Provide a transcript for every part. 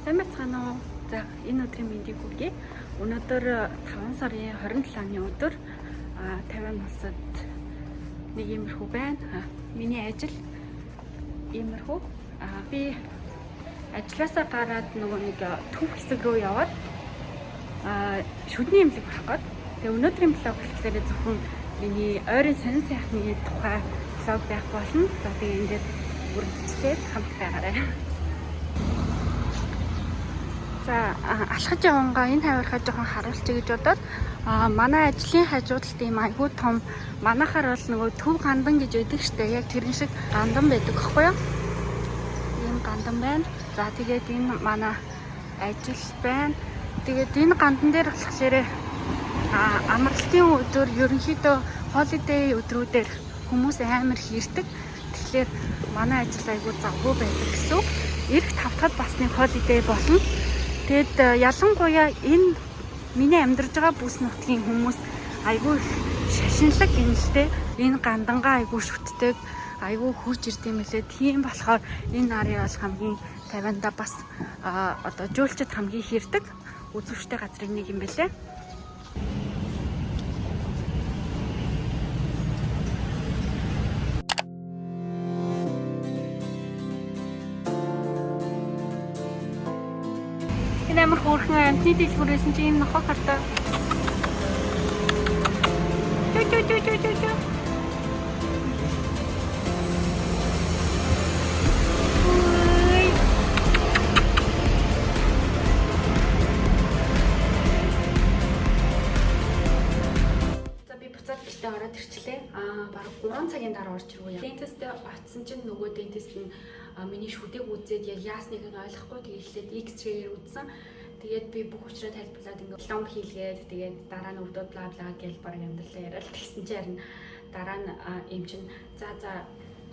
Сайн байцгаана уу? За энэ өдрийн мэндийг хүргэе. Өнөөдөр 5 сарын 27-ны өдөр 50 улсад нэг иймэрхүү байна. Миний ажил иймэрхүү. Би ажилласаа гараад нөгөө нэг төв хэсэг рүү яваад шүдний имлэг барах гээд. Тэгээ өнөөдрийн блог болохоор зөвхөн миний ойрын сонин сайхны тухай блог байх болно. За тэгээ ингээд үргэлжлээд хамт байгаарай. За алхаж явангаа энэ хавирхаа жоохон харуулчих гэж бодоод манай ажлын хажууд тийм айгүй том манайхаар бол нөгөө төв гандан гэж байдаг штэ. Яг тэрэн шиг гандан байдаг гэхгүй юу? Ийм гандан байна. За тэгээд энэ манай ажил байна. Тэгээд энэ гандан дээр болохоор амралтын өдөр ерөнхийдөө holiday өдрүүдээр хүмүүс амар хийрдэг. Тэгэхээр манай ажил айгүй завгүй байдаг гэсэн үг. Ирэх тавтахад бас нэг holiday болно. Тэгэд ялангуяа энэ миний амьдарч байгаа бүс нутгийн хүмүүс айгүй шашинлаг гинэлтэй энэ гандангаа айгүй шүтдэг айгүй хурж ирд юм лээ. Тийм болохоор энэ нарын бол хамгийн тавианда бас одоо жуулчд хамгийн хийрдэг үзүүштэй газрын нэг юм бэлээ. Энэ амар хөөрхөн амтны дэлгүүрээс чинь энэ нохоо хартаа. Чу. За би буцаад гэртээ ороод ирчлээ. Бараг 3 цагийн дараа орж ирвээ. Дентисттэй очсон чинь нөгөө дентист нь миний шүдэг үзээд яг яасныг нь ойлгохгүй тэгээд X-ray-ээр үзсэн. Тэгээд би бүх учраа тайлбарлаад ингээд ломб хийлгээд тэгээд дараа нь өвдөд бла бла гэж бараг амьдралаа яриад тэгсэн чинь харин дараа нь юм чинь за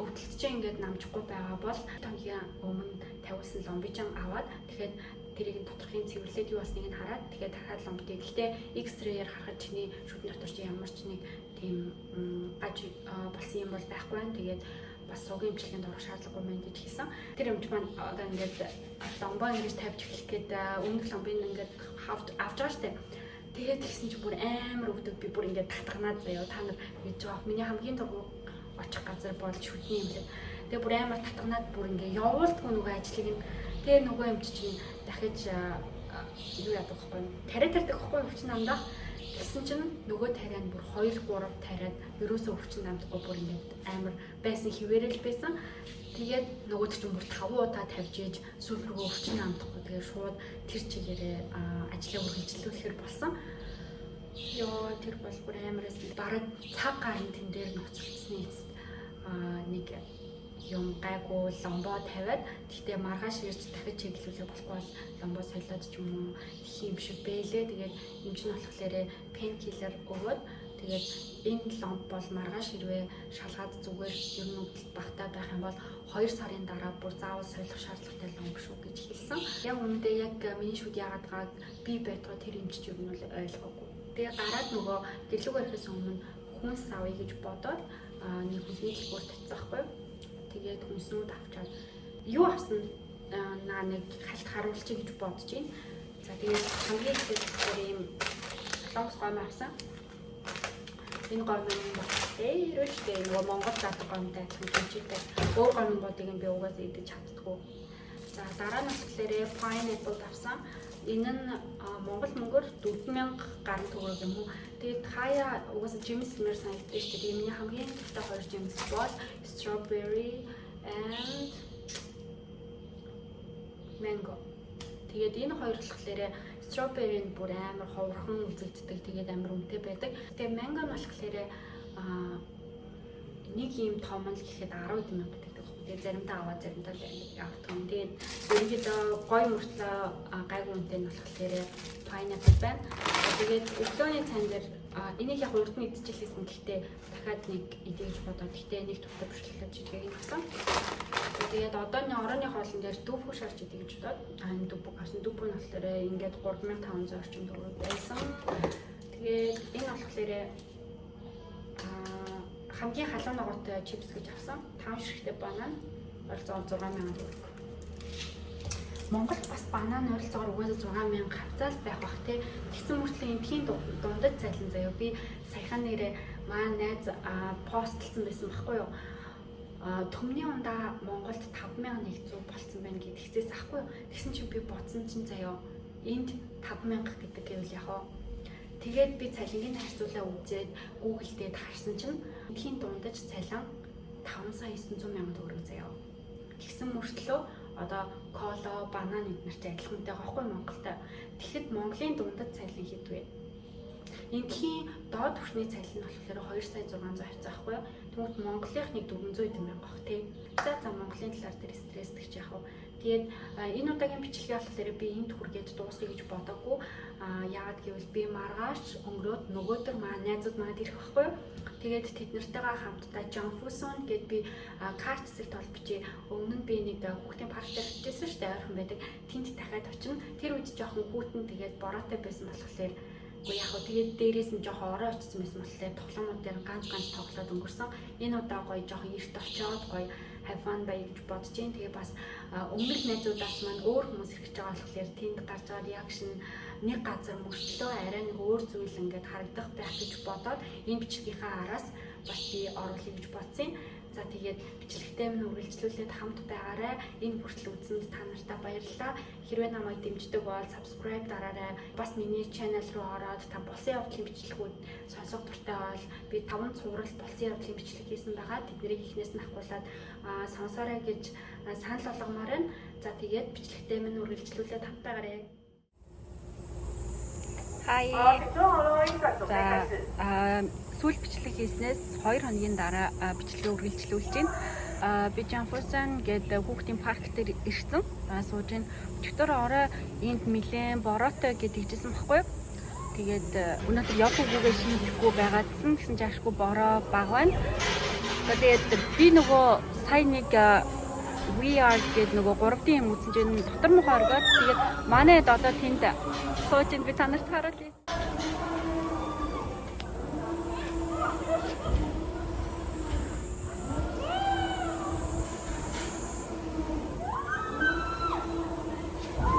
өвдөлт чинь ингээд намжихгүй байгаа бол томгийн өмнө тавиулсан ломбижан аваад тэгэхээр тэрийг доторхын цэвэрлээд юу басныг нь хараад тэгээд дахиад ломбтыг гэхдээ X-ray-ээр харахад чиний шүдний дотор чи ямар ч нэг тийм гаж болсон юм бол байхгүй байна. Тэгээд бас суугийн имчилгээнд орох шаардлагагүй байна гэж хэлсэн. Тэр юмч маань одоо ингээд ломбоо ингэж тавьж эхлэх гээд өмнөх ломбыг ингээд авч байгаа штэ. Тэгээд тэгсэн чи бүр амар өвдөг би бүр ингээд татганаад заяа та нар гэж байгаа. Миний хамгийн түрүү очих газар бол шүдний имлэг. Тэгээд бүр амар татганаад бүр ингээд явуулдгүй нөгөө ажлыг нь. Тэгээд нөгөө юмч чинь дахиж юу яадаг вэ? Тариа тарьдаг байхгүй өвчин намдаа. Тэгсэн чинь нөгөө тариа нь бүр 2-3 тариад ерөөсөө өвчин намдахгүй бүр ингээд амар байсан хിവэрэл байсан. Тэгээд нөгөөд чинь бүр 5 удаа тавьж ийж сүүл рүү өвчин намдахгүй тэгээд шууд тэр чигээрээ ажлаа үргэлжлүүлэхээр болсон. Ёо тэр бол бүр амараас бараг цаг гарын тэн дээр ноцолцсны эцэст нэг юм гайгүй ломбоо тавиад тэгтээ маргааш ирж дахиж чиглүүлэх болохгүй бол ломбоо солиод ч юм уу тийм шиг бэлээ. Тэгээд юм чинь болохоор пенкиллер өгөөд тэгээд энэ ломб бол маргааш хэрвээ шалгаад зүгээр ер нь өвдөлт багтаа байх юм бол 2 сарын дараа бүр заавал солих шаардлагатай ломб шүү гэж хэлсэн. Яг үүндээ яг миний шүд яагаад гааг би байтгаа тэр юм чи ер нь ойлгоогүй. Тэгээд гараад нөгөө гэрлэг барихаас өмнө хүнс авъя гэж бодоод нэг хүнсний дэлгүүр татсаахгүй. Тэгээд хүнснүүд авчаад юу авсан нэг халт харуулчих гэж бодож байна. За тэгээд хамгийн ихтэй ийм ломс гом авсан. Энэ гом нь эрүүштэй нөгөө Монгол дадаг гомтой адилхан жижигтэй. Өөр гомуудыг нь би угаасаа идэж чаддгүй. За дараа нь болохоор pineapple авсан. Энэ нь Монгол мөнгөөр 4000 гаруй төгрөг юм уу. Тэгээд хаяа угаасаа жимс мэр санагдаж шүү дээ. Миний хамгийн ихтэй 2 жимс бол strawberry and mango. Тэгээд энэ хоёр болохоор strawberry нь бүр амар ховорхон үзэгддэг. Тэгээд амар үнэтэй байдаг. Тэгээд mango нь болохоор нэг юм том л гэхэд 10 тэмээ байдаг. Тэгээд заримдаа аваад заримдаа авдаг. Тэгээд ерөнхийдөө гой мөртлөө гайгүй үнэтэй нь болохоор pineapple байна. Тэгээд өглөөний цайн дээр энийг яг урд нь идчихлээсэн гэхдээ дахиад нэг идэж бодоод гэхдээ нэг тутаа бишгэлээд жижигэн авсан. Тэгээд одоо нэг орооны хоолн дээр дүүбг шарж идэх гэж бодоод энэ дүүбг авсан. Дүүбг нь болохоор ингээд 3500 орчим төгрөг байсан. Тэгээд энэ болохоор хамгийн халуун ногоотой чипс гэж авсан. 5 ширхтээ банан бол 6000 төгрөг. Монголд бас банан ойролцоогоор угаасаа 6000 хавцаал байх бах тий. Тэгсэн мөртлөө эндхийн дундад цайлан заяа би саяхан нэрээ маань найз постлсан байсан байхгүй юу? Төмний ундаа Монголд 5100 болцсон байна гэд ихсээс ахгүй юу? Тэгсэн чинь би бодсон чинь заяа энд 5000 гэдэг гэвэл яг оо. Тэгээд би цалингийн харьцуулаа үзээд Google дээр харсан чинь эндхийн дундаж цалин 5,900,000 төгрөг заяа. Тэгсэн мөртлөө одоо коло, банан эднэртэй адилхантай байхгүй Монголтой. Тэгэхэд Монголын дундад цалин хэд вэ? Эндхийн доод түвшний цалин нь болохоор 2,600,000 хавцаа байхгүй юу? Тэгмэд Монголынх нэг 400,000 бах тий. За Монголын талаар дээр стрессдэг ч яах вэ? Тэгээд энэ удаагийн бичлэгээ болохоор би энд хүргээд дуусгая гэж бодоогүй. Яагаад гэвэл би маргааш өнгөрөөд нөгөөдөр маань найзууд маань ирэх байхгүй юу? Тэгээд тэд нартайгаа хамтдаа Жанфусон гээд би карт зэсэлт толбочи. Өмнө нь би нэг хүүхдийн парк дээр очижсэн шүү дээ, ойрхон байдаг. Тэнд дахиад очино. Тэр үед жоохон хүүтэн тэгээд бороотой байсан болохоор яг хөө тэгээд дээрээс нь жоохон орой очсон байсан болохоор тоглоомууд дээр ганц тоглоод өнгөрсөн. Энэ удаа гоё жоохон эрт очиод гоё хаван бай гэж бодож जैन. Тэгээ бас өмнөх найзуудаас маань өөр хүмүүс ирэх гэж байгаа болохоор тэнд гарч байгаа реакшн нэг газар мөрчлөө арай нэг өөр зүйл ингээд харагдах байх гэж бодоод энэ бичлэгийнхаа араас бас би оруулъя гэж бодсон. За тэгээд бичлэгтэй минь үргэлжлүүлээд хамт байгаарай. Энэ хүртэл үзсэнд та нартай баярлалаа. Хэрвээ намайг дэмждэг бол subscribe дараарай. Бас миний channel руу ороод та болсон явдлын бичлэгүүд сонсох дуртай бол би 5 цуврал болсон явдлын бичлэг хийсэн байгаа. Тэднийг ихнээс нь ахгуулад сонсоорой гэж санал болгомоор байна. За тэгээд бичлэгтэй минь үргэлжлүүлээд хамт байгаарай. Хай. Сүүл бичлэг хийснээс 2 хоногийн дараа бичлэгээ үргэлжлүүлж байна. Би Жанфусон гэдэг хүүхдийн парк дээр ирсэн. Сууж байна. Өчигдөр орой энд нэлээд бороотой гэдэг хэлжсэн байхгүй юу? Тэгээд өнөөдөр явгүйгээ шийдэхгүй байгаадсан. Тэгсэн чинь ашгүй бороо баг байна. Тэгээд би нөгөө сая нэг We Are гэдэг нөгөө 3D юм үзсэн чинь дотор мохоо оргоод тэгээд манай одоо тэнд сууж би та нарт харуулъя.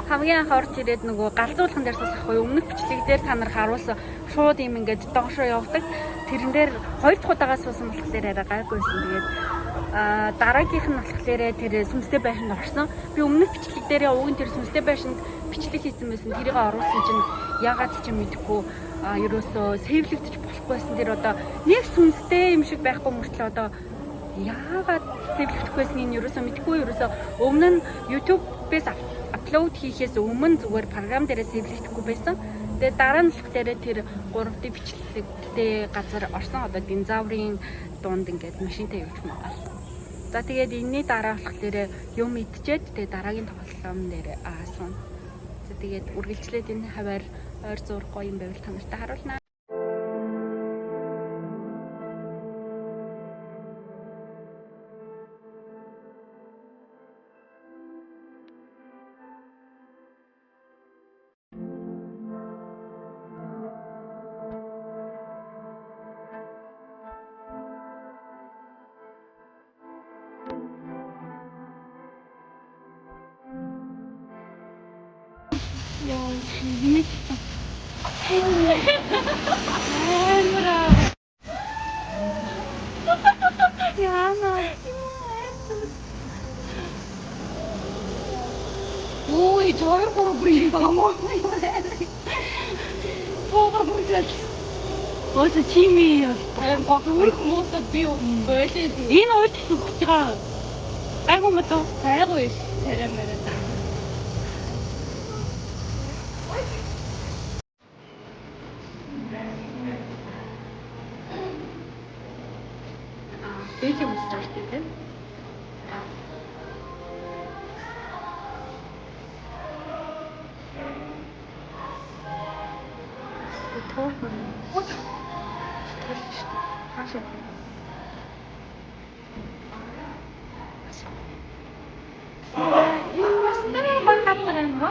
Хамгийн анх орж ирээд нөгөө галзуулхан дээр суухгүй өмнөх бичлэг дээр та нар харуулсан шууд юм ингээд доошоо явдаг. Тэрэн дээр 2 дахь удаага суусан болохоор арай гайгүйсэн. Тэгээд дараагийнх нь болохоор тэр сүнстэй байшинд орсон. Би өмнөх бичлэг дээр уугийн тэр сүнстэй байшинд бичлэг хийсэн байсан. Тэрийг оруулсан чинь ягаад ч мэдэхгүй ерөөсөө сэвлэгдэж болохгүй байсан. Тэр одоо нэг сүнстэй юм шиг байхгүй мөртлөө одоо яагаад сэвлэгдэхгүйсэн нь ерөөсөө мэдэхгүй. Ерөөсөө өмнө нь YouTube-ээс апплод хийхээс өмнө зүгээр програм дээрээ сэвлэгдэхгүй байсан. Тэгээ дараа нь болохоор тэр 3D бичлэгтэй газар орсон. Одоо динозаврын дунд ингээд машинтай явж байгаа. За тэгээд энэний дараа болохоор юм идчихэд тэгээ дараагийн тоглоом дээр суун. За тэгээд үргэлжлээд энэ хаваар ойр зурх гоё юм байвал та нартай харуулнаа. Яна. Ой, 저럴 거로 부리니까 너무 뭐가 문제지? 어제 팀이에요. 왜 그것도 비오? 이는 어디서 그가 알고 맞죠? 알고 있어. 대련매를. 이렇게 무슨 자식인데? 더워. 다시. 막 같은 거.